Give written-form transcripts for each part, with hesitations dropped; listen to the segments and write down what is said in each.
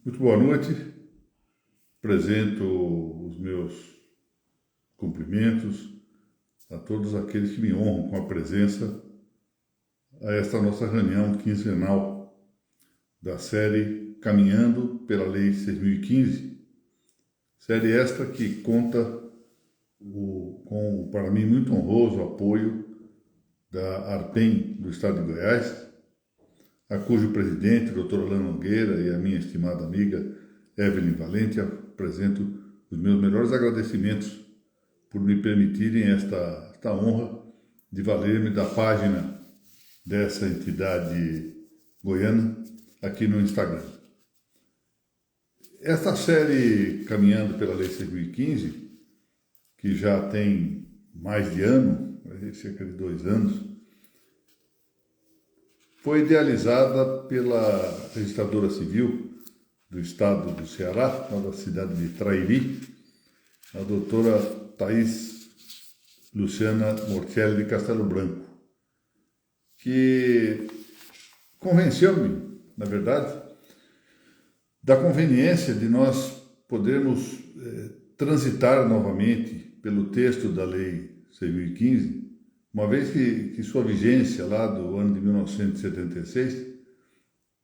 Muito boa noite. Apresento os meus cumprimentos a todos aqueles que me honram com a presença a esta nossa reunião quinzenal da série Caminhando pela Lei 6.015, série esta que conta com, para mim, muito honroso apoio da Artem do Estado de Goiás, a cujo presidente, Dr. Orlando Nogueira, e a minha estimada amiga Evelyn Valente, apresento os meus melhores agradecimentos por me permitirem esta honra de valer-me da página dessa entidade goiana aqui no Instagram. Esta série Caminhando pela Lei 6.015, que já tem mais de ano, cerca de 2 anos, foi idealizada pela registradora civil do estado do Ceará, da cidade de Trairi, a doutora Thais Luciana Morcelli de Castelo Branco, que convenceu-me, na verdade, da conveniência de nós podermos transitar novamente pelo texto da Lei 6.015, uma vez que sua vigência lá do ano de 1976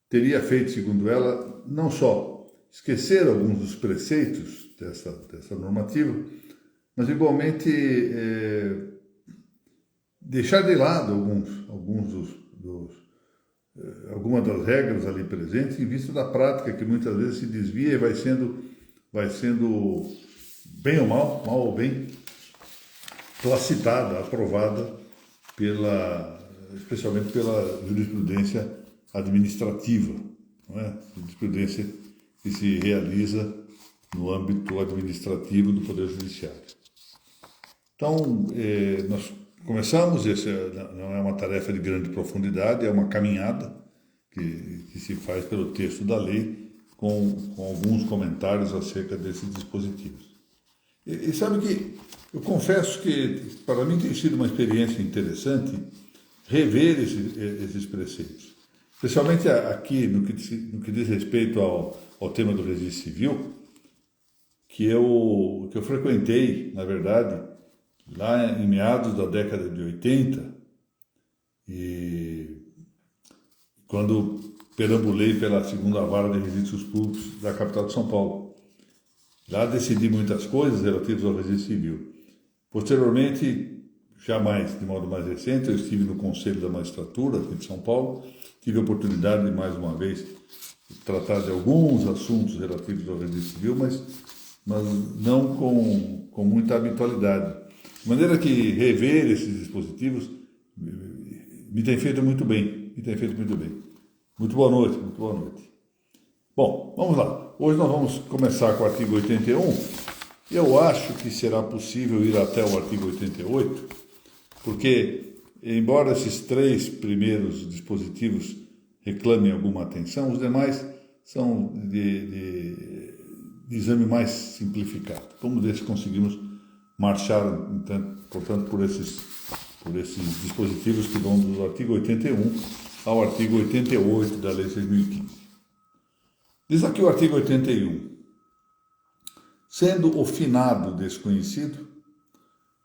teria feito, segundo ela, não só esquecer alguns dos preceitos dessa normativa, mas igualmente deixar de lado algumas das regras ali presentes, em vista da prática que muitas vezes se desvia e vai sendo bem ou mal ou bem, placitada, aprovada especialmente pela jurisprudência administrativa, não é? Jurisprudência que se realiza no âmbito administrativo do Poder Judiciário. Então, nós começamos, essa não é uma tarefa de grande profundidade, é uma caminhada que se faz pelo texto da lei com alguns comentários acerca desses dispositivos. E sabe que eu confesso que para mim tem sido uma experiência interessante rever esses preceitos, especialmente aqui no que diz respeito ao tema do registro civil, que eu frequentei, na verdade, lá em meados da década de 80, e quando perambulei pela segunda vara de registros públicos da capital de São Paulo. Lá decidi muitas coisas relativas ao registro civil. Posteriormente, de modo mais recente, eu estive no Conselho da Magistratura aqui de São Paulo, tive a oportunidade de, mais uma vez, tratar de alguns assuntos relativos ao registro civil, mas não com muita habitualidade. De maneira que rever esses dispositivos me tem feito muito bem, Muito boa noite. Bom, vamos lá. Hoje nós vamos começar com o artigo 81. Eu acho que será possível ir até o artigo 88, porque, embora esses 3 primeiros dispositivos reclamem alguma atenção, os demais são de exame mais simplificado. Vamos ver se conseguimos marchar, portanto, por esses dispositivos que vão do artigo 81 ao artigo 88 da Lei 6.015. Diz aqui o artigo 81. Sendo o finado desconhecido,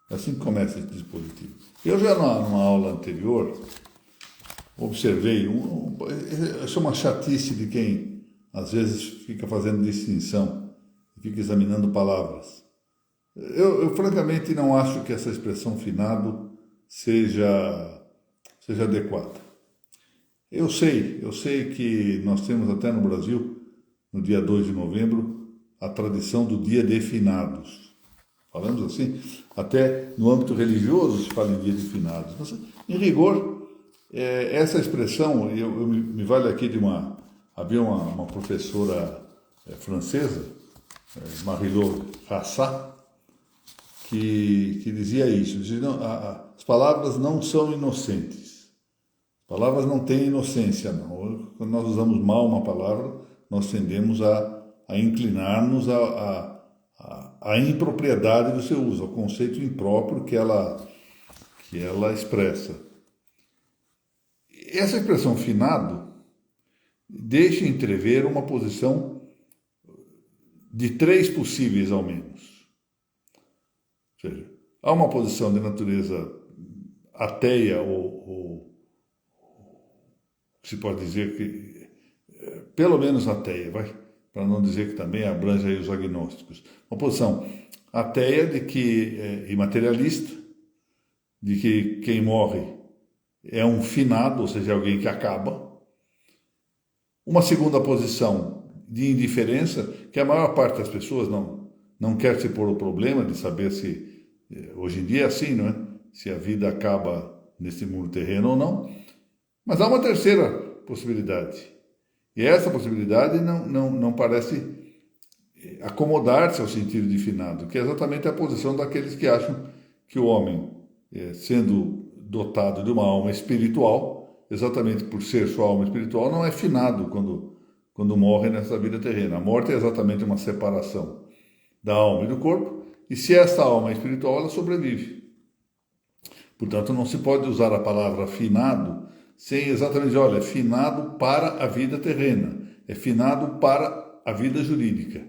assim que começa esse dispositivo. Eu já numa aula anterior observei, isso é uma chatice de quem às vezes fica fazendo distinção, fica examinando palavras. Eu francamente não acho que essa expressão finado seja adequada. Eu sei que nós temos até no Brasil, no dia 2 de novembro, a tradição do Dia de Finados. Falamos assim, até no âmbito religioso se fala em Dia de Finados. Mas, em rigor, essa expressão, me vale aqui havia uma professora francesa, Marie-Laure Rassat, que dizia isso, não, as palavras não são inocentes, as palavras não têm inocência, não. Quando nós usamos mal uma palavra, nós tendemos a inclinar-nos à impropriedade do seu uso, ao conceito impróprio que ela expressa. Essa expressão finado deixa entrever uma posição de 3 possíveis ao menos. Ou seja, há uma posição de natureza ateia, ou se pode dizer que, pelo menos ateia, para não dizer que também abrange aí os agnósticos. Uma posição ateia e materialista, de que quem morre é um finado, ou seja, alguém que acaba. Uma segunda posição de indiferença, que a maior parte das pessoas não quer se pôr o problema de saber se, hoje em dia é assim, não é? Se a vida acaba nesse mundo terreno ou não. Mas há uma terceira possibilidade. E essa possibilidade não parece acomodar-se ao sentido de finado, que é exatamente a posição daqueles que acham que o homem, sendo dotado de uma alma espiritual, exatamente por ser sua alma espiritual, não é finado quando morre nessa vida terrena. A morte é exatamente uma separação da alma e do corpo, e se essa alma é espiritual, ela sobrevive. Portanto, não se pode usar a palavra finado sem exatamente dizer, olha, é finado para a vida terrena, é finado para a vida jurídica.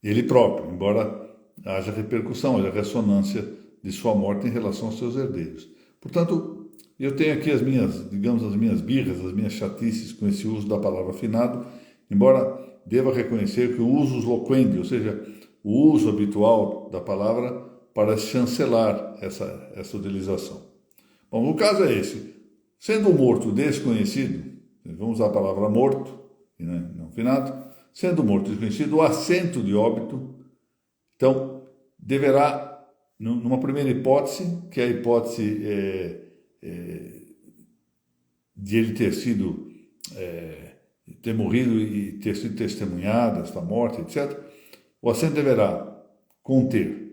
Ele próprio, embora haja repercussão, haja ressonância de sua morte em relação aos seus herdeiros. Portanto, eu tenho aqui as minhas birras, as minhas chatices com esse uso da palavra finado, embora deva reconhecer que o usus loquendi, ou seja, o uso habitual da palavra, parece chancelar essa utilização. Bom, o caso é esse. Sendo o morto desconhecido, vamos usar a palavra morto, não finado, sendo o morto desconhecido, o assento de óbito, então, deverá, numa primeira hipótese, que é a hipótese de ele ter morrido e ter sido testemunhado, esta morte, etc., o assento deverá conter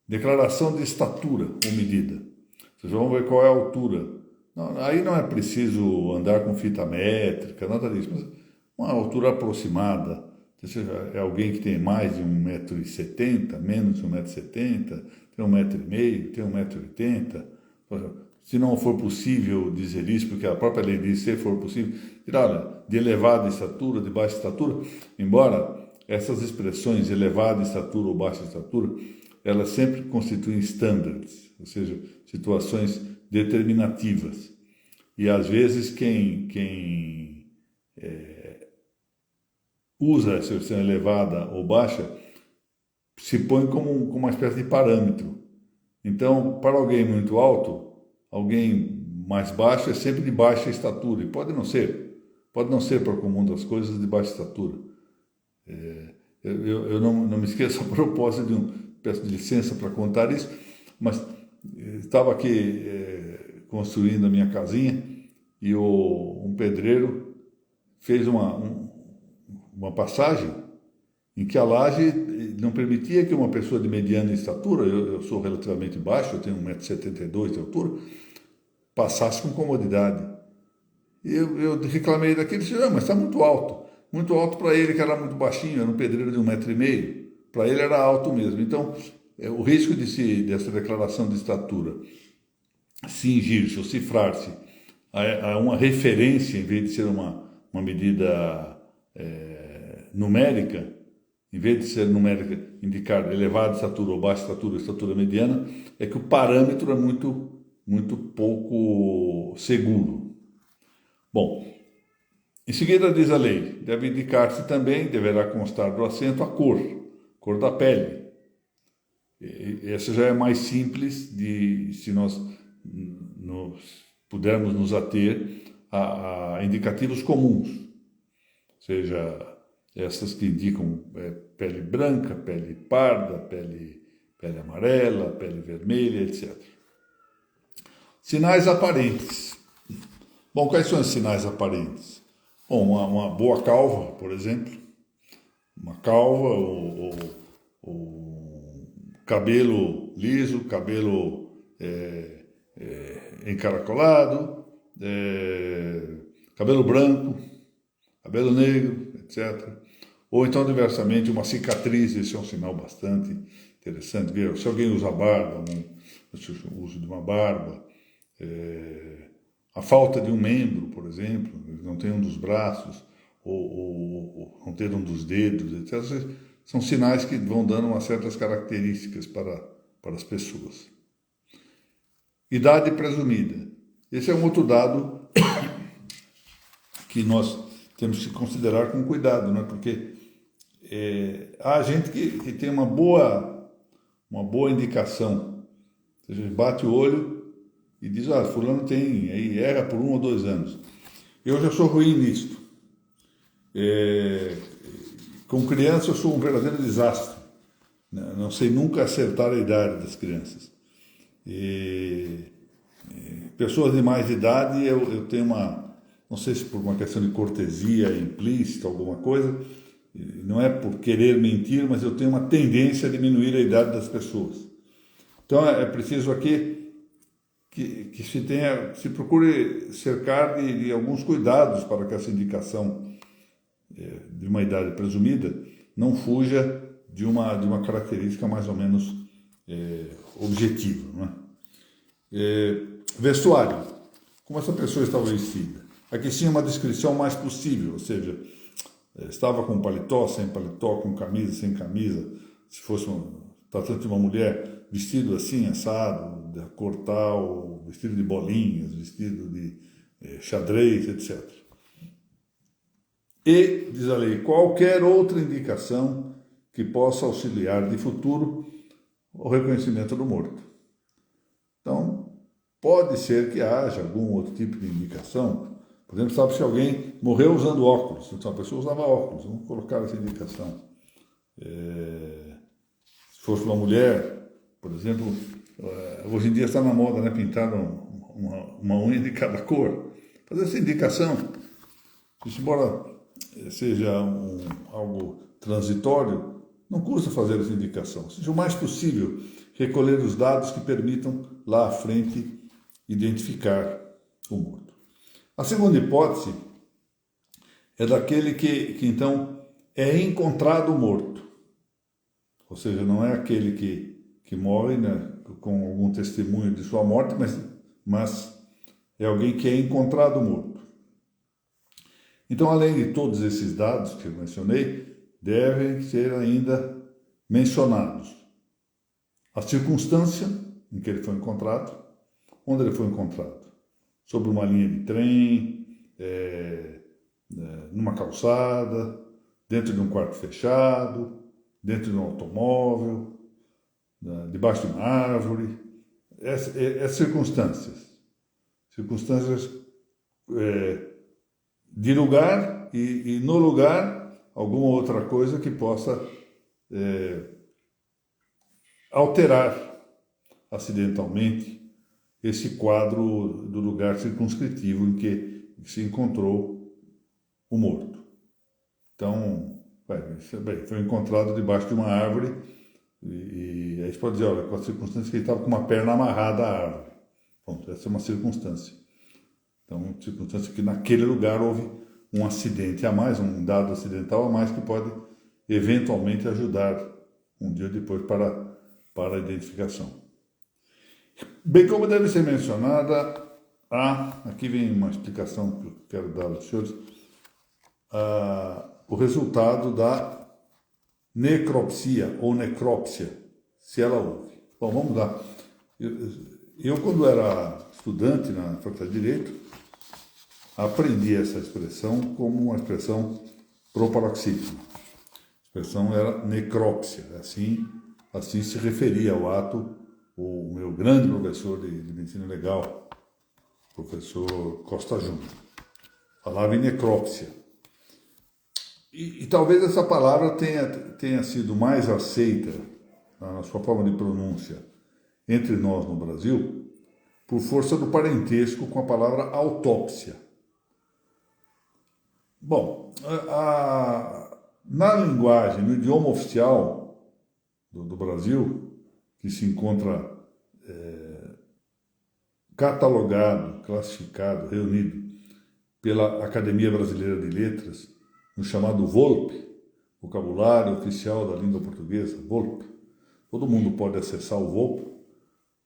declaração de estatura ou medida. Vocês vão ver qual é a altura. Aí não é preciso andar com fita métrica, nada disso, mas uma altura aproximada. Ou seja, é alguém que tem mais de 1,70 m, menos de 1,70 m, tem 1,5 m, tem 1,80 m. Se não for possível dizer isso, porque a própria lei diz, se for possível, olha, de elevada estatura, de baixa estatura, embora essas expressões, elevada estatura ou baixa estatura, elas sempre constituem standards, ou seja, situações determinativas. E às vezes quem usa essa expressão elevada ou baixa se põe como uma espécie de parâmetro. Então, para alguém muito alto, alguém mais baixo é sempre de baixa estatura, e pode não ser para o comum das coisas de baixa estatura. Eu não me esqueço a propósito peço licença para contar isso, mas estava aqui construindo a minha casinha e um pedreiro fez uma passagem em que a laje não permitia que uma pessoa de mediana estatura, eu sou relativamente baixo, eu tenho 1,72 m de altura, passasse com comodidade. E eu reclamei daquele, disse, mas está muito alto para ele que era muito baixinho, era um pedreiro de 1,5 m, para ele era alto mesmo. Então, o risco dessa declaração de estatura cingir-se ou cifrar-se a uma referência, em vez de ser uma medida numérica, em vez de ser numérica, indicar elevada estatura ou baixa estatura, estatura mediana, é que o parâmetro é muito pouco seguro. Bom, em seguida diz a lei, deve indicar-se também, deverá constar do assento a cor da pele. Essa já é mais simples se nós pudermos nos ater a indicativos comuns, ou seja, essas que indicam pele branca, pele parda, pele amarela, pele vermelha, etc. Sinais aparentes. Bom, quais são os sinais aparentes? Bom, uma boa calva, por exemplo, uma calva ou cabelo liso, cabelo encaracolado, cabelo branco, cabelo negro, etc. Ou então, diversamente, uma cicatriz, esse é um sinal bastante interessante. Se alguém usa barba, o uso de uma barba, a falta de um membro, por exemplo, não tem um dos braços, ou não ter um dos dedos, etc. São sinais que vão dando umas certas características para as pessoas. Idade presumida. Esse é um outro dado que nós temos que considerar com cuidado, né? Porque há gente que tem uma boa indicação. Ou seja, bate o olho e diz, fulano tem, aí erra por 1 ou 2 anos. Eu já sou ruim nisto. Com criança eu sou um verdadeiro desastre. Não sei nunca acertar a idade das crianças. Pessoas de mais idade, eu tenho não sei se por uma questão de cortesia implícita, alguma coisa, não é por querer mentir, mas eu tenho uma tendência a diminuir a idade das pessoas. Então é preciso aqui que se procure cercar de alguns cuidados para que essa indicação de uma idade presumida não fuja de uma característica mais ou menos objetiva, não é? Vestuário. Como essa pessoa estava vestida? Aqui sim uma descrição mais possível, ou seja, estava com paletó, sem paletó, com camisa, sem camisa, se fosse tratando de uma mulher, vestido assim, assado, de cor tal, vestido de bolinhas, vestido de xadrez, etc. E, diz a lei, qualquer outra indicação que possa auxiliar de futuro o reconhecimento do morto. Então, pode ser que haja algum outro tipo de indicação. Por exemplo, sabe se alguém morreu usando óculos. Então, a pessoa usava óculos, vamos colocar essa indicação. Se fosse uma mulher, por exemplo, hoje em dia está na moda, né, pintar uma unha de cada cor. Fazer essa indicação. Isso, embora seja algo transitório, não custa fazer essa indicação. Seja o mais possível recolher os dados que permitam lá à frente identificar o morto. A segunda hipótese é daquele que então é encontrado morto. Ou seja, não é aquele que morre, né, com algum testemunho de sua morte, mas é alguém que é encontrado morto. Então, além de todos esses dados que eu mencionei, devem ser ainda mencionados a circunstância em que ele foi encontrado, onde ele foi encontrado, sobre uma linha de trem, numa calçada, dentro de um quarto fechado, dentro de um automóvel, debaixo de uma árvore, essas circunstâncias de lugar e no lugar alguma outra coisa que possa alterar acidentalmente esse quadro do lugar circunscritivo em que se encontrou o morto. Então, foi encontrado debaixo de uma árvore e aí você pode dizer, olha, com a circunstância que ele estava com uma perna amarrada à árvore. Pronto, essa é uma circunstância. Então, circunstância que naquele lugar houve um acidente a mais, um dado acidental a mais que pode eventualmente ajudar um dia depois para a identificação. Bem como deve ser mencionada, aqui vem uma explicação que eu quero dar aos senhores, o resultado da necropsia ou necrópsia, se ela houve. Bom, vamos lá. Eu quando era estudante na Faculdade de Direito, aprendi essa expressão como uma expressão proparoxítona. A expressão era necrópsia, assim se referia ao ato o meu grande professor de medicina legal, professor Costa Júnior. Falava em necrópsia. E talvez essa palavra tenha sido mais aceita na sua forma de pronúncia entre nós no Brasil por força do parentesco com a palavra autópsia. Bom, na linguagem, no idioma oficial do Brasil, que se encontra catalogado, classificado, reunido pela Academia Brasileira de Letras, no chamado VOLP, Vocabulário Oficial da Língua Portuguesa, VOLP. Todo mundo pode acessar o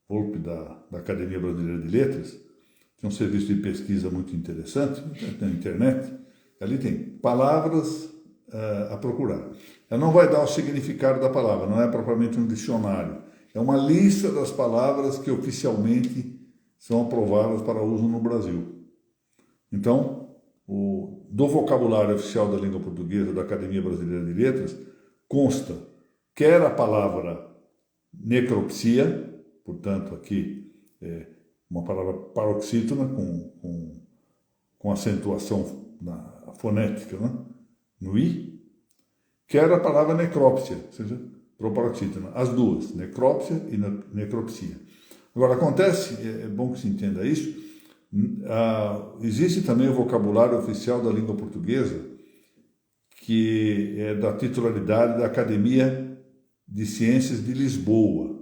VOLP da Academia Brasileira de Letras, que é um serviço de pesquisa muito interessante, na internet. Ali tem palavras a procurar. Ela não vai dar o significado da palavra, não é propriamente um dicionário. É uma lista das palavras que oficialmente são aprovadas para uso no Brasil. Então, do vocabulário oficial da língua portuguesa da Academia Brasileira de Letras, consta quer a palavra necropsia, portanto aqui uma palavra paroxítona com acentuação fonética, né? No i, quer a palavra necrópsia, ou seja, proparoxítona, as duas, necrópsia e necropsia. Agora, acontece, é bom que se entenda isso, existe também o vocabulário oficial da língua portuguesa, que é da titularidade da Academia de Ciências de Lisboa.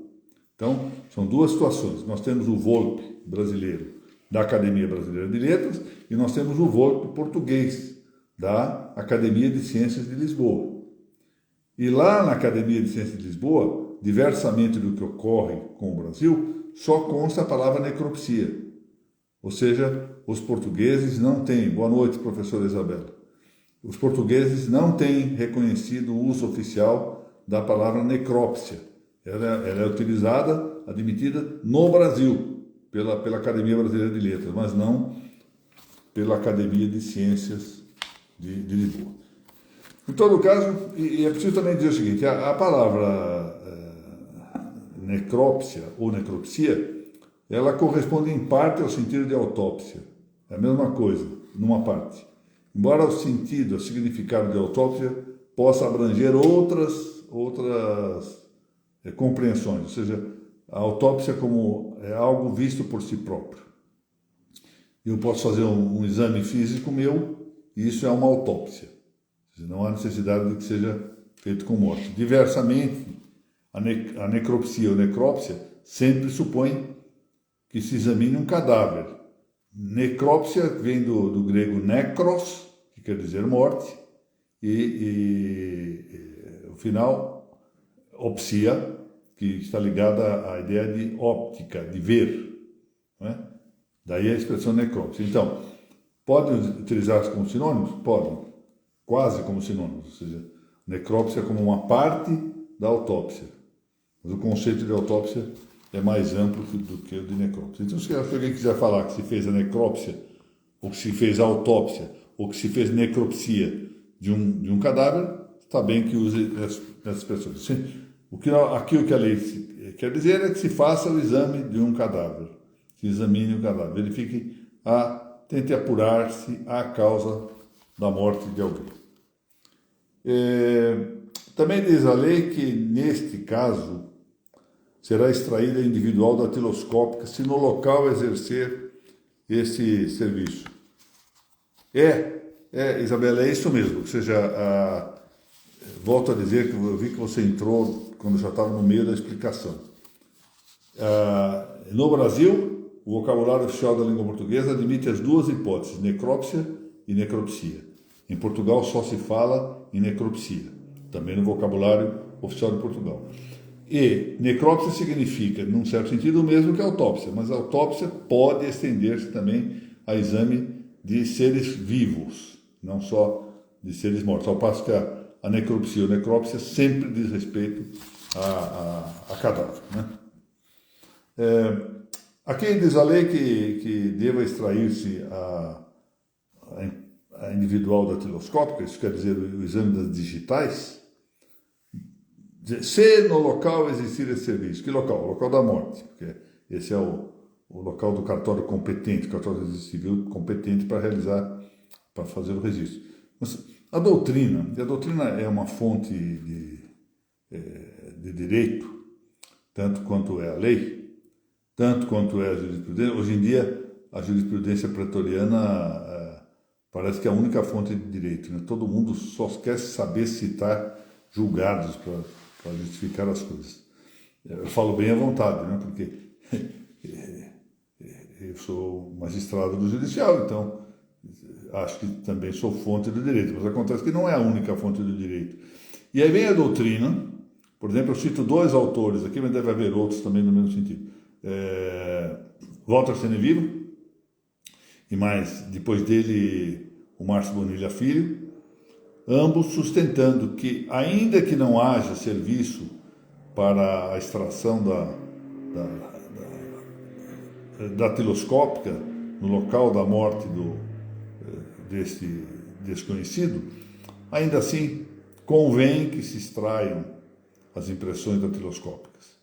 Então, são duas situações. Nós temos o VOLP brasileiro da Academia Brasileira de Letras e nós temos o VOLP português da Academia de Ciências de Lisboa. E lá na Academia de Ciências de Lisboa, diversamente do que ocorre com o Brasil, só consta a palavra necropsia. Ou seja, os portugueses não têm... Boa noite, professora Isabela. Os portugueses não têm reconhecido o uso oficial da palavra necrópsia. Ela é utilizada, admitida no Brasil, pela Academia Brasileira de Letras, mas não pela Academia de Ciências de Lisboa. Em todo caso, e é preciso também dizer o seguinte, a palavra necrópsia ou necropsia, ela corresponde em parte ao sentido de autópsia. É a mesma coisa, numa parte. Embora o sentido, o significado de autópsia possa abranger outras compreensões, ou seja, a autópsia como algo visto por si próprio. Eu posso fazer um exame físico meu e isso é uma autópsia. Não há necessidade de que seja feito com morte. Diversamente, a necropsia ou necrópsia sempre supõe que se examine um cadáver. Necrópsia vem do grego necros, que quer dizer morte, e o final, opsia, que está ligada à ideia de óptica, de ver. Não é? Daí a expressão necrópsia. Então, podem utilizar como sinônimos? Podem, quase como sinônimos, ou seja, necrópsia como uma parte da autópsia. Mas o conceito de autópsia é mais amplo do que o de necrópsia. Então, se alguém quiser falar que se fez a necrópsia, ou que se fez a autópsia, ou que se fez necropsia de um cadáver, está bem que use essas expressões. Aqui o que a lei quer dizer é que se faça o exame de um cadáver, se examine o cadáver, verifique, tente apurar-se a causa da morte de alguém. Também diz a lei que, neste caso, será extraída individual datiloscópica se no local exercer esse serviço. Isabela, é isso mesmo. Ou seja, volto a dizer que eu vi que você entrou quando já estava no meio da explicação. No Brasil, o vocabulário oficial da língua portuguesa admite as duas hipóteses, necrópsia e necropsia. Em Portugal só se fala em necropsia, também no vocabulário oficial de Portugal. E necrópsia significa, num certo sentido, o mesmo que autópsia, mas a autópsia pode estender-se também a exame de seres vivos, não só de seres mortos, ao passo que a necropsia ou necrópsia sempre diz respeito a cadáver. Né? Aqui diz a lei que deva extrair-se a individual datiloscópica, isso quer dizer o exame das digitais, se no local existir esse serviço. Que local? O local da morte, porque esse é o local do cartório competente, o cartório civil competente para fazer o registro. Mas a doutrina é uma fonte de direito, tanto quanto é a lei, tanto quanto é a jurisprudência. Hoje em dia, a jurisprudência pretoriana parece que é a única fonte de direito. Né? Todo mundo só quer saber citar julgados para justificar as coisas. Eu falo bem à vontade, né? Porque eu sou magistrado do judicial, então acho que também sou fonte do direito, mas acontece que não é a única fonte do direito. E aí vem a doutrina, por exemplo, eu cito dois autores aqui, mas deve haver outros também no mesmo sentido. Walter Senevivo, e mais, depois dele, o Márcio Bonilha Filho, ambos sustentando que, ainda que não haja serviço para a extração da datiloscópica no local da morte deste desconhecido, ainda assim convém que se extraiam as impressões datiloscópicas.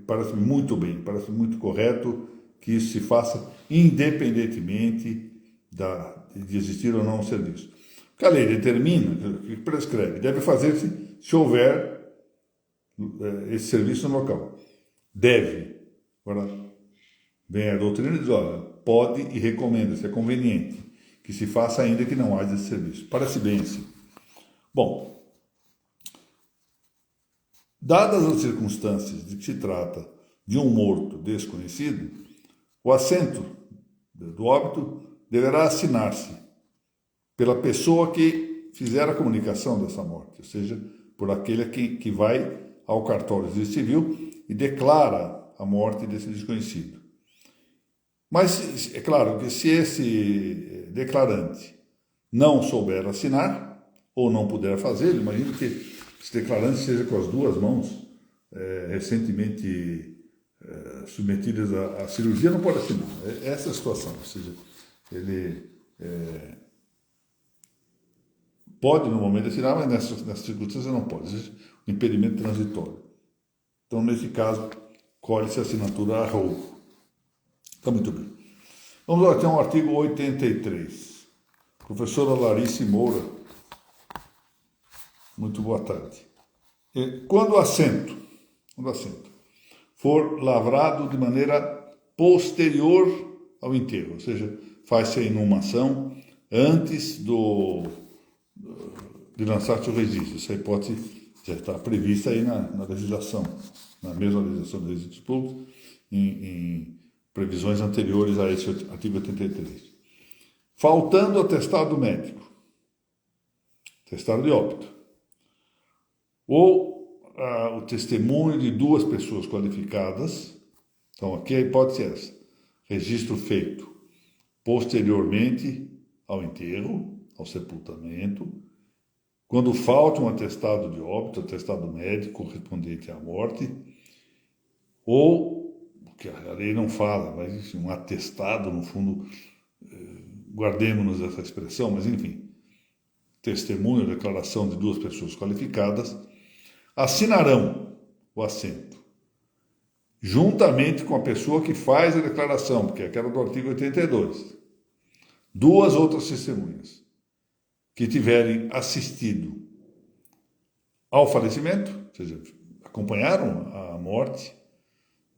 Parece-me muito bem, parece muito correto que isso se faça independentemente de existir ou não um serviço. Porque a lei determina, que prescreve, deve fazer-se se houver esse serviço no local. Deve. Agora, vem a doutrina e diz, olha, pode e recomenda, se é conveniente, que se faça ainda que não haja esse serviço. Parece bem assim. Bom, dadas as circunstâncias de que se trata de um morto desconhecido, o assento do óbito deverá assinar-se pela pessoa que fizer a comunicação dessa morte, ou seja, por aquele que vai ao cartório de registro civil e declara a morte desse desconhecido. Mas é claro que se esse declarante não souber assinar, ou não puder fazer, imagino que esse declarante seja com as duas mãos recentemente submetidas à cirurgia, não pode assinar. Essa é a situação, ou seja, ele pode no momento assinar, mas nessas circunstâncias não pode, existe um impedimento transitório. Então, nesse caso, colhe-se a assinatura a roubo. Está muito bem. Vamos lá, tem um artigo 83. Professora Larice Moura. Muito boa tarde. Quando o assento for lavrado de maneira posterior ao enterro, ou seja, faz-se a inumação antes de lançar-se o registro. Essa hipótese já está prevista aí na legislação, na mesma legislação dos registros públicos, em previsões anteriores a esse artigo 83. Faltando atestado médico, atestado de óbito, ou o testemunho de duas pessoas qualificadas, então aqui a hipótese é essa, registro feito posteriormente ao enterro, ao sepultamento, quando falta um atestado de óbito, atestado médico correspondente à morte, ou, que a lei não fala, mas um atestado, no fundo, guardemos-nos essa expressão, mas enfim, testemunho, declaração de duas pessoas qualificadas, assinarão o assento, juntamente com a pessoa que faz a declaração, porque é aquela do artigo 82, duas outras testemunhas que tiverem assistido ao falecimento, ou seja, acompanharam a morte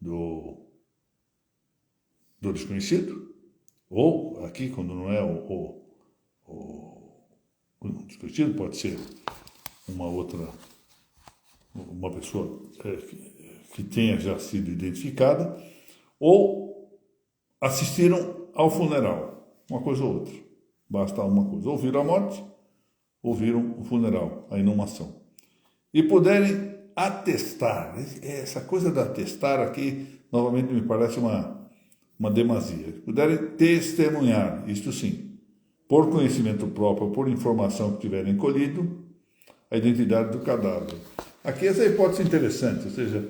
do desconhecido, ou aqui, quando não é o desconhecido, pode ser uma pessoa que tenha já sido identificada, ou assistiram ao funeral, uma coisa ou outra. Basta uma coisa, ou viram a morte, ou viram o funeral, a inumação. E puderem atestar, essa coisa de atestar aqui, novamente me parece uma demasia. Puderem testemunhar, isto sim, por conhecimento próprio, por informação que tiverem colhido, a identidade do cadáver. Aqui essa é a hipótese interessante, ou seja,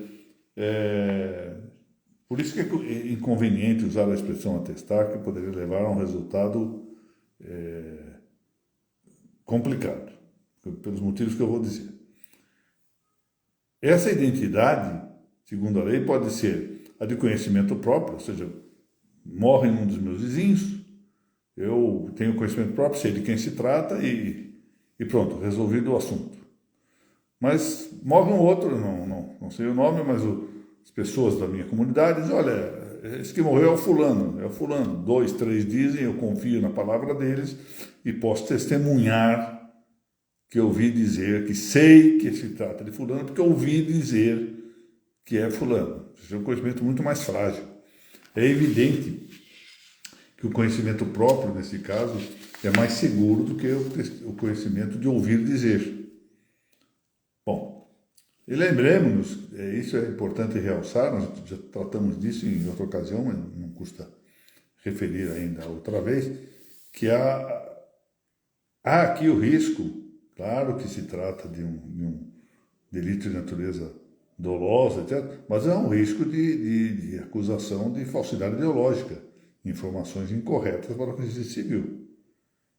por isso que é inconveniente usar a expressão atestar, que poderia levar a um resultado complicado, pelos motivos que eu vou dizer. Essa identidade, segundo a lei, pode ser a de conhecimento próprio, ou seja, morre um dos meus vizinhos, eu tenho conhecimento próprio, sei de quem se trata e pronto, resolvido o assunto. Mas morre um outro, não sei o nome, mas as pessoas da minha comunidade dizem, olha, esse que morreu é o fulano. 2, 3 dizem, eu confio na palavra deles e posso testemunhar que eu ouvi dizer, que sei que se trata de fulano, porque eu ouvi dizer que é fulano. Isso é um conhecimento muito mais frágil. É evidente que o conhecimento próprio, nesse caso, é mais seguro do que o conhecimento de ouvir dizer. Bom, e lembremos-nos, isso é importante realçar, nós já tratamos disso em outra ocasião, mas não custa referir ainda outra vez, que há aqui o risco, claro que se trata de um delito de natureza dolosa, etc., mas é um risco de acusação de falsidade ideológica, informações incorretas para o registro civil.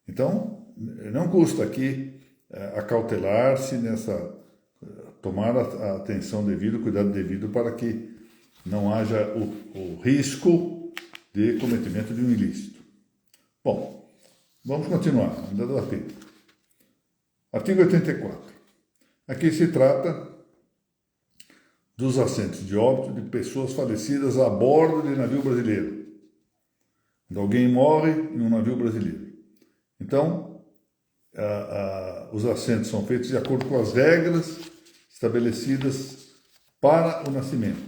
Então, não custa aqui acautelar-se tomar a atenção devida, o cuidado devido para que não haja o risco de cometimento de um ilícito. Bom, vamos continuar, ainda dá tempo. Artigo 84. Aqui se trata dos assentos de óbito de pessoas falecidas a bordo de navio brasileiro. Quando alguém morre em um navio brasileiro. Então, os assentos são feitos de acordo com as regras estabelecidas para o nascimento,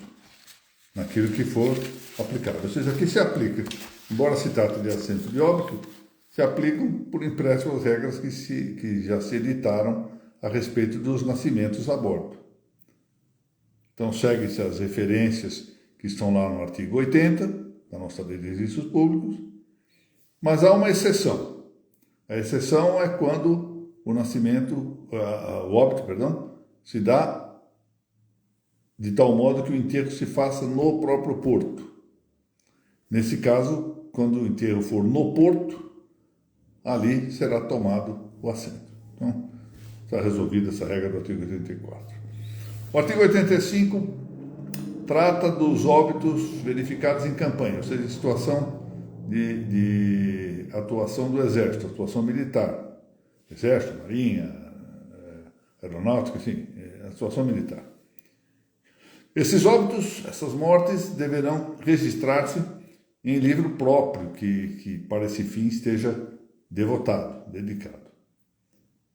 naquilo que for aplicado. Ou seja, aqui se aplica, embora se trate de assento de óbito, se aplicam por empréstimo as regras que já se editaram a respeito dos nascimentos a bordo. Então, segue-se as referências que estão lá no artigo 80, da nossa Lei de Registros Públicos, mas há uma exceção. A exceção é quando o óbito, se dá de tal modo que o enterro se faça no próprio porto. Nesse caso, quando o enterro for no porto, ali será tomado o assento. Então, está resolvida essa regra do artigo 84. O artigo 85 trata dos óbitos verificados em campanha, ou seja, em situação de atuação do Exército, atuação militar. Exército, Marinha, Aeronáutica, enfim, atuação militar. Esses óbitos, essas mortes, deverão registrar-se em livro próprio, que para esse fim esteja devotado, dedicado.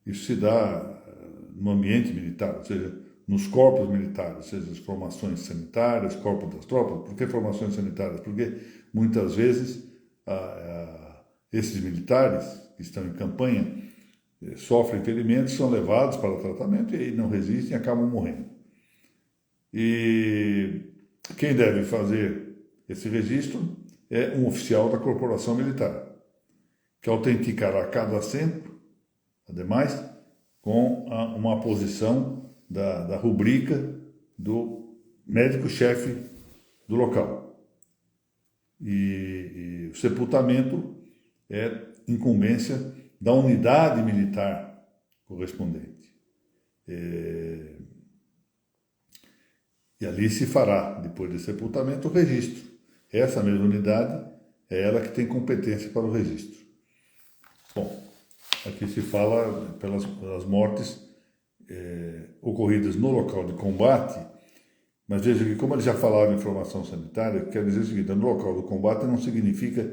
Isso se dá no ambiente militar, ou seja, nos corpos militares, ou seja, as formações sanitárias, corpos das tropas. Por que formações sanitárias? Porque muitas vezes esses militares que estão em campanha sofrem ferimentos, são levados para o tratamento e aí não resistem e acabam morrendo. E quem deve fazer esse registro é um oficial da corporação militar, que autenticará cada assento, ademais, com uma posição da rubrica do médico-chefe do local. E o sepultamento é incumbência da unidade militar correspondente. E ali se fará, depois do sepultamento, o registro. Essa mesma unidade é ela que tem competência para o registro. Bom, aqui se fala pelas mortes ocorridas no local de combate, mas veja que, como ele já falava em formação sanitária, quer dizer o seguinte: no local do combate não significa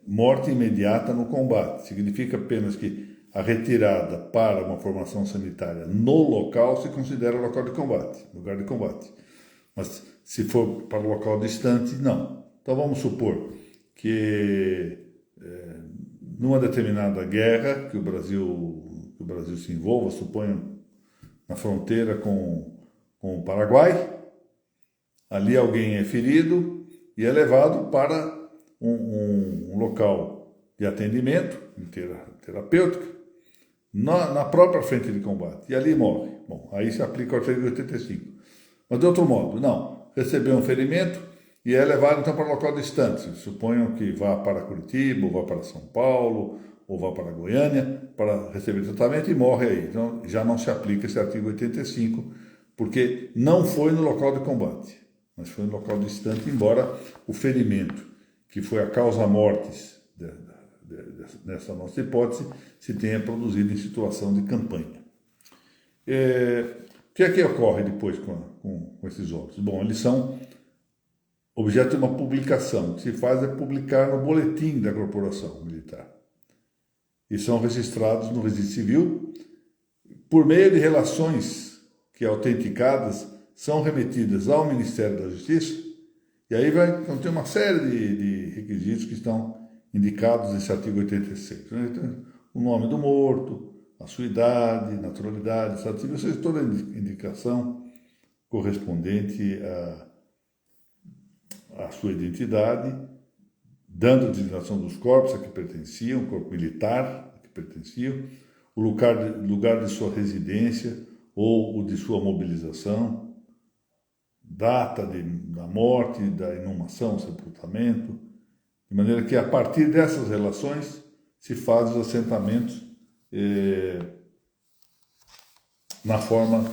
morte imediata no combate, significa apenas que a retirada para uma formação sanitária no local se considera local de combate, lugar de combate. Mas se for para o local distante, não. Então vamos supor que numa determinada guerra que o Brasil se envolva, suponho na fronteira com o Paraguai, ali alguém é ferido e é levado para um local de atendimento terapêutico na própria frente de combate, e ali morre. Bom, aí se aplica o artigo 85. Mas de outro modo, não, recebeu um ferimento e é levado então para um local distante. Suponham que vá para Curitiba, ou vá para São Paulo, ou vá para Goiânia para receber tratamento e morre aí. Então já não se aplica esse artigo 85, porque não foi no local de combate, mas foi no local distante, embora o ferimento, que foi a causa mortis nessa nossa hipótese, se tenha produzido em situação de campanha. O que é que ocorre depois com esses óbitos? Bom, eles são objeto de uma publicação. O que se faz é publicar no boletim da corporação militar. E são registrados no registro civil por meio de relações que, autenticadas, são remetidas ao Ministério da Justiça, e aí então, tem uma série de requisitos que estão indicados nesse artigo 86. Então, o nome do morto, a sua idade, naturalidade, estado civil, ou seja, toda a indicação correspondente à sua identidade dando a designação dos corpos a que pertenciam, corpo militar a que pertenciam, o lugar de sua residência ou o de sua mobilização, data da morte, da inumação, sepultamento, de maneira que a partir dessas relações se faz os assentamentos na forma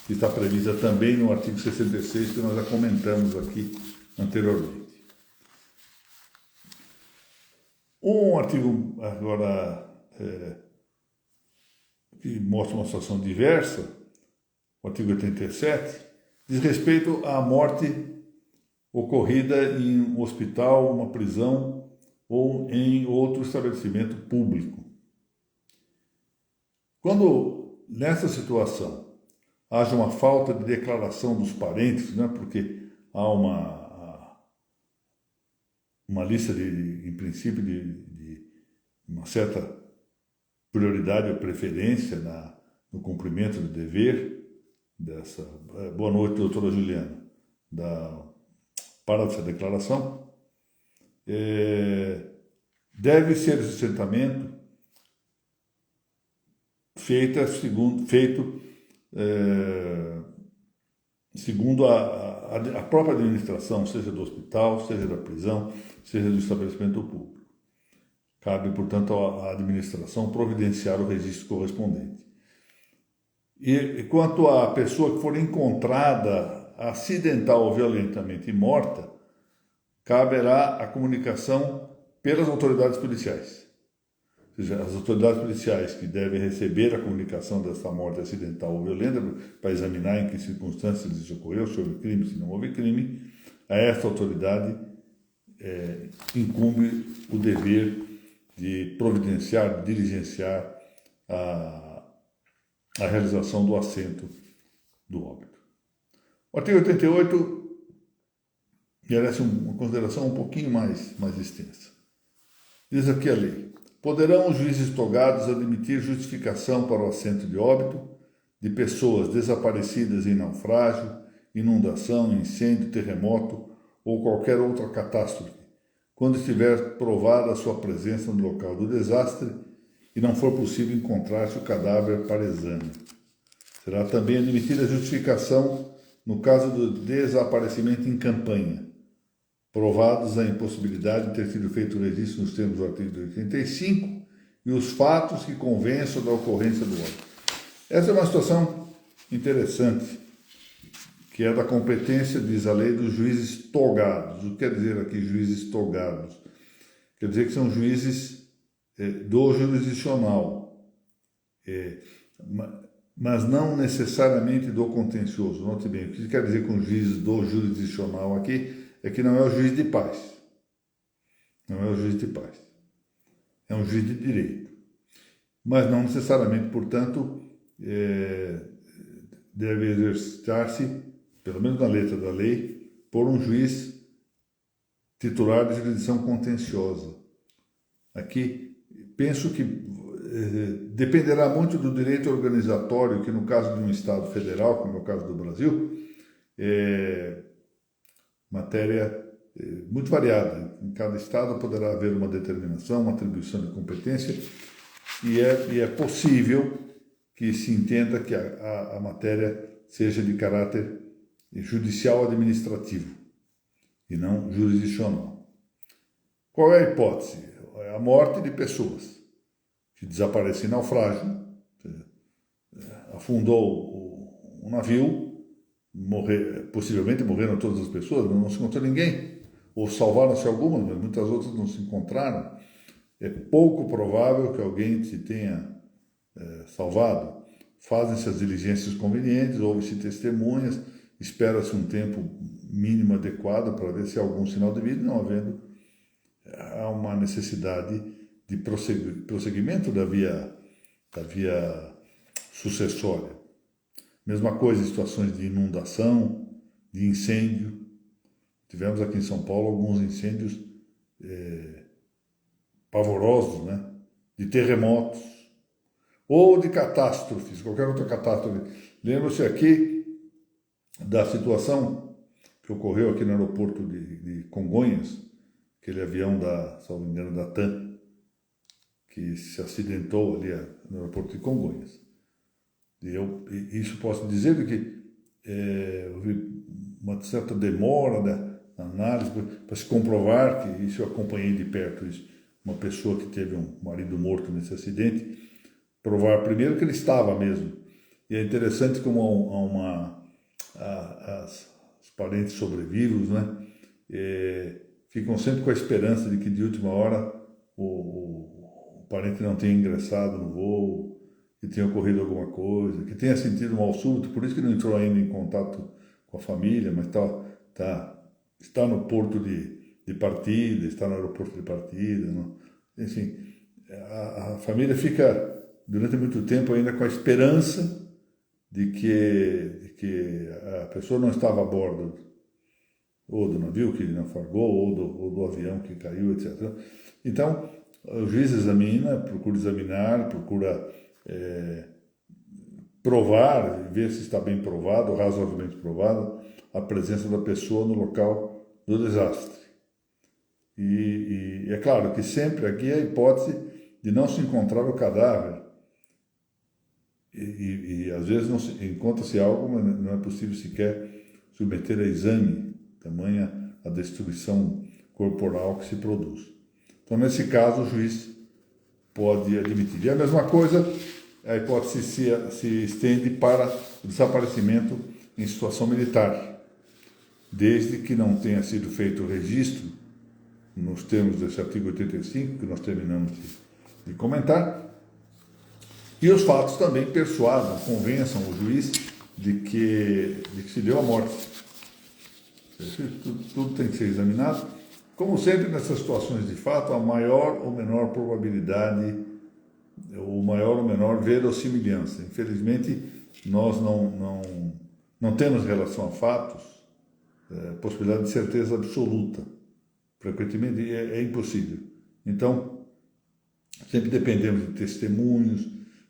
que está prevista também no artigo 66, que nós já comentamos aqui anteriormente. Um artigo agora que mostra uma situação diversa, o artigo 87, diz respeito à morte ocorrida em um hospital, uma prisão ou em outro estabelecimento público. Quando, nessa situação, haja uma falta de declaração dos parentes, né, porque há uma lista, em princípio, de uma certa prioridade ou preferência no cumprimento do dever dessa... Boa noite, doutora Juliana. Para essa declaração, deve ser esse assentamento feito segundo a própria administração, seja do hospital, seja da prisão, seja do estabelecimento público. Cabe, portanto, à administração providenciar o registro correspondente. E quanto à pessoa que for encontrada acidental ou violentamente morta, caberá a comunicação pelas autoridades policiais. Ou seja, as autoridades policiais que devem receber a comunicação dessa morte acidental ou violenta para examinar em que circunstâncias isso ocorreu, se houve crime, se não houve crime, a esta autoridade incumbe o dever de providenciar, diligenciar a realização do assento do óbito. O artigo 88 merece uma consideração um pouquinho mais extensa. Diz aqui a lei: poderão os juízes togados admitir justificação para o assento de óbito de pessoas desaparecidas em naufrágio, inundação, incêndio, terremoto ou qualquer outra catástrofe, quando estiver provada a sua presença no local do desastre e não for possível encontrar-se o cadáver para exame. Será também admitida a justificação no caso do desaparecimento em campanha, provados a impossibilidade de ter sido feito o registro nos termos do artigo 85 e os fatos que convençam da ocorrência do óbito. Essa é uma situação interessante, que é da competência, diz a lei, dos juízes togados. O que quer dizer aqui juízes togados? Quer dizer que são juízes do jurisdicional, mas não necessariamente do contencioso. Note bem, o que quer dizer com juízes do jurisdicional aqui é que não é o juiz de paz. Não é o juiz de paz. É um juiz de direito. Mas não necessariamente, portanto, deve exercitar-se, pelo menos na letra da lei, por um juiz titular de jurisdição contenciosa. Aqui, penso que dependerá muito do direito organizatório, que no caso de um Estado federal, como é o caso do Brasil, matéria muito variada. Em cada Estado poderá haver uma determinação, uma atribuição de competência, e é possível que se entenda que a matéria seja de caráter judicial administrativo e não jurisdicional. Qual é a hipótese? É a morte de pessoas que desaparecem em naufrágio, afundou um navio, possivelmente morreram todas as pessoas, não se encontrou ninguém, ou salvaram-se algumas, mas muitas outras não se encontraram. É pouco provável que alguém se tenha salvado. Fazem-se as diligências convenientes, ouve-se testemunhas, espera-se um tempo mínimo adequado para ver se há algum sinal de vida. Não havendo, há uma necessidade de prosseguimento da via sucessória. Mesma coisa em situações de inundação, de incêndio. Tivemos aqui em São Paulo alguns incêndios pavorosos, né? De terremotos ou de catástrofes, qualquer outra catástrofe. Lembra-se aqui da situação que ocorreu aqui no aeroporto de Congonhas, aquele avião se não me engano, da TAM, que se acidentou ali no aeroporto de Congonhas. E isso posso dizer que houve uma certa demora na análise para se comprovar que isso eu acompanhei de perto, isso, uma pessoa que teve um marido morto nesse acidente, provar primeiro que ele estava mesmo. E é interessante como os parentes sobrevivos, né, ficam sempre com a esperança de que de última hora o parente não tenha ingressado no voo, que tenha ocorrido alguma coisa, que tenha sentido mal súbito, por isso que não entrou ainda em contato com a família, mas está no porto de partida, está no aeroporto de partida. Não? Enfim, a família fica durante muito tempo ainda com a esperança de que a pessoa não estava a bordo ou do navio que naufragou, ou do avião que caiu, etc. Então, o juiz procura examinar, procura provar, ver se está bem provado, razoavelmente provado, a presença da pessoa no local do desastre. E é claro que sempre aqui é a hipótese de não se encontrar o cadáver. E às vezes encontra-se algo, mas não é possível sequer submeter a exame, tamanha a destruição corporal que se produz. Então, nesse caso, o juiz pode admitir. E a mesma coisa, a hipótese se estende para o desaparecimento em situação militar, desde que não tenha sido feito o registro, nos termos desse artigo 85, que nós terminamos de comentar, e os fatos também persuadam, convençam o juiz de que se deu a morte. Tudo tem que ser examinado. Como sempre, nessas situações de fato, a maior ou menor probabilidade, ou maior ou menor verossimilhança. Infelizmente, nós não temos, em relação a fatos, possibilidade de certeza absoluta. Frequentemente é impossível. Então, sempre dependemos de testemunhos,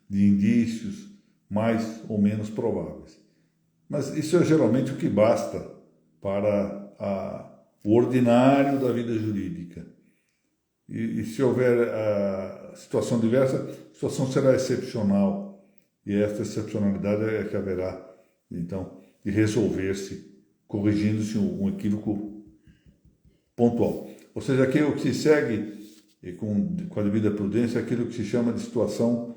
de indícios mais ou menos prováveis. Mas isso é geralmente o que basta para o ordinário da vida jurídica. E se houver situação diversa, a situação será excepcional. E esta excepcionalidade é que haverá, então, de resolver-se, corrigindo-se um equívoco pontual. Ou seja, aqui o que se segue, com a devida prudência, é aquilo que se chama de situação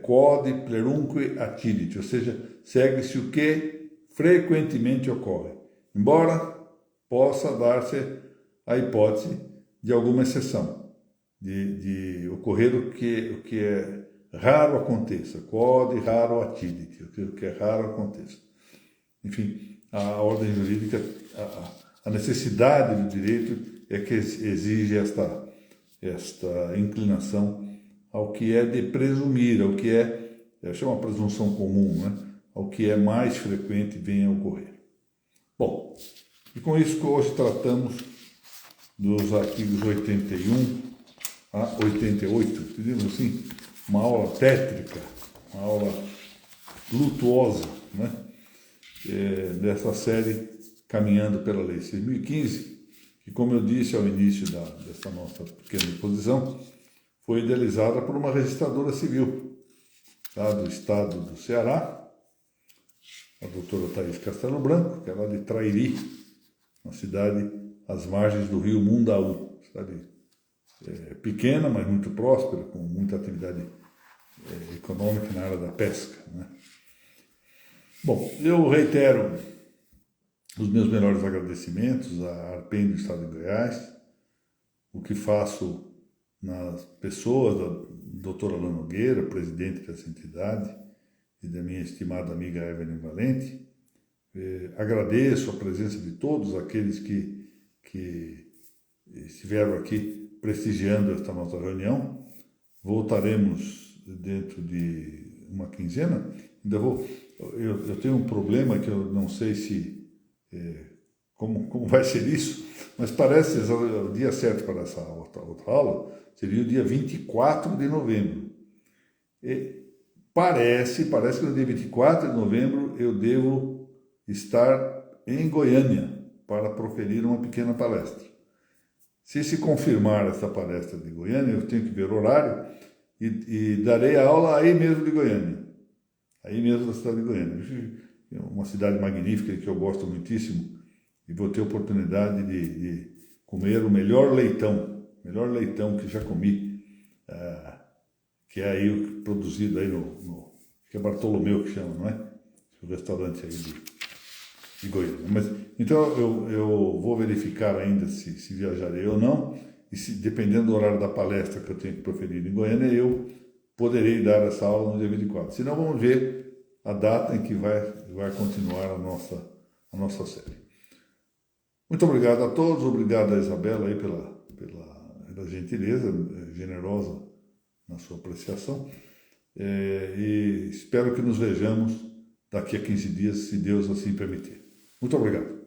quod plerumque attidit, ou seja, segue-se o que frequentemente ocorre. Embora possa dar-se a hipótese de alguma exceção, de ocorrer o que é raro aconteça, quod raro attidit, o que é raro aconteça. Enfim, a ordem jurídica, a necessidade do direito é que exige esta inclinação ao que é de presumir, ao que chama uma presunção comum, né? Ao que é mais frequente venha a ocorrer. Bom, e com isso que hoje tratamos dos artigos 81 a 88, digamos assim, uma aula tétrica, uma aula lutuosa, né? Dessa série Caminhando pela Lei 6.015, que, como eu disse ao início dessa nossa pequena exposição, foi idealizada por uma registradora civil do estado do Ceará, a doutora Thaís Castelo Branco, que é lá de Trairi, uma cidade às margens do rio Mundaú, cidade pequena, mas muito próspera, com muita atividade econômica na área da pesca, né? Bom, eu reitero os meus melhores agradecimentos à ARPEN do Estado de Goiás, o que faço nas pessoas da doutora Alain Nogueira, presidente dessa entidade, e da minha estimada amiga Evelyn Valente. Agradeço a presença de todos aqueles que estiveram aqui prestigiando esta nossa reunião. Voltaremos dentro de uma quinzena. Eu tenho um problema que eu não sei como vai ser isso, mas parece o dia certo para essa outra aula seria o dia 24 de novembro. E parece que no dia 24 de novembro eu devo estar em Goiânia para proferir uma pequena palestra. Se confirmar essa palestra de Goiânia, eu tenho que ver o horário e darei a aula aí mesmo de Goiânia, aí mesmo da cidade de Goiânia. É uma cidade magnífica que eu gosto muitíssimo e vou ter a oportunidade de comer o melhor leitão que já comi, que é aí produzido aí que é Bartolomeu que chama, não é? O restaurante aí de Goiânia. Mas, então eu vou verificar ainda se viajarei ou não, e se, dependendo do horário da palestra que eu tenho que proferir em Goiânia, eu poderei dar essa aula no dia 24. Senão vamos ver a data em que vai continuar a nossa série. Muito obrigado a todos, obrigado a Isabela aí pela gentileza, generosa na sua apreciação, e espero que nos vejamos daqui a 15 dias, se Deus assim permitir. Muito obrigado.